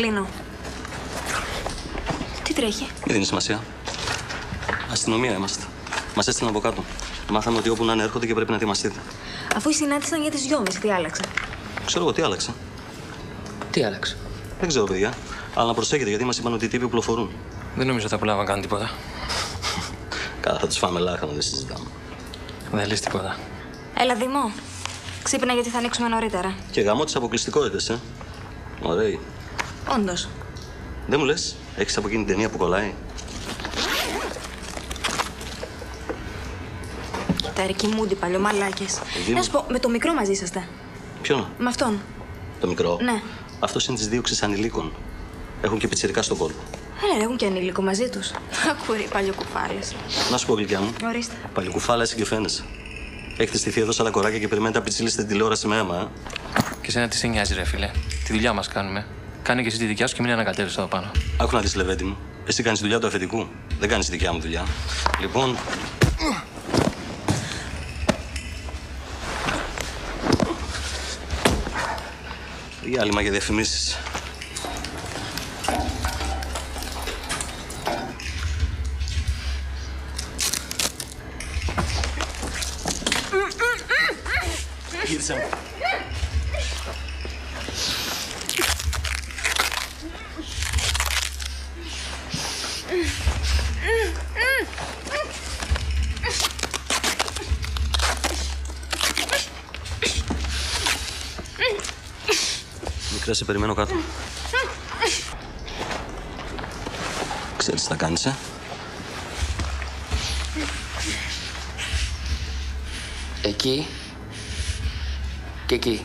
Κλείνω. Τι τρέχει? Δεν δίνει σημασία. Αστυνομία είμαστε. Μας έστειλαν από κάτω. Μάθαμε ότι όπου να είναι έρχονται και πρέπει να ετοιμαστείτε. Αφού η συνάντηση ήταν για τις 2:30, τι άλλαξε? Ξέρω εγώ τι άλλαξε. Τι άλλαξε? Δεν ξέρω, παιδιά. Αλλά να προσέχετε γιατί μας είπαν ότι οι τύποι πλοφορούν. Δεν νομίζω ότι θα προλάβαν να κάνουν τίποτα. Καλά, θα τους φάμε λάχανο, δεν συζητάμε. Δεν λες τίποτα. Έλα, Δημό. Ξύπνα γιατί θα ανοίξουμε νωρίτερα. Και γαμώ τις αποκλειστικότητες, Ωραίοι. Όντως. Δεν μου λες, έχεις από εκείνη την ταινία που κολλάει? Κοίτα, ρε Κιμούντι, παλιωμαλάκες. Να σου πω, με το μικρό μαζί είσαστε? Ποιον? Με αυτόν. Το μικρό? Ναι. Αυτός είναι της δίωξης ανηλίκων. Έχουν και πιτσιρικά στον κόλπο. Ρε, έχουν και ανήλικο μαζί τους. Ακούρι, παλιοκουφάλες. Να σου πω, γλυκιά μου. Ορίστε. Παλιοκουφάλα είσαι και φαίνεσαι. Έχετε στηθεί εδώ σαν τα κοράκια και περιμένετε να πιτσιλήσετε την τηλεόραση με αίμα, Και σένα τι σε νοιάζει, ρε φίλε. Τη δουλειά μας κάνουμε. Κάνε και εσύ τη δικιά σου και μην ανακατεύεσαι εδώ πάνω. Άκου να δεις, Λεβέντη μου. Εσύ κάνεις δουλειά του αφεντικού. Δεν κάνεις τη δικιά μου δουλειά. Λοιπόν. Διάλειμμα για διαφημίσεις. Γύρισε μου. Μικρά, σε περιμένω κάτω. Ξέρεις τι θα κάνεις, Εκεί και εκεί.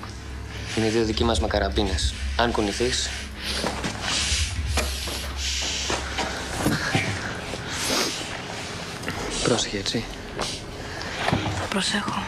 Είναι δύο δικοί μας με καραμπίνες. Αν κουνηθείς... Πρόσεχε, έτσι. Θα προσέχω.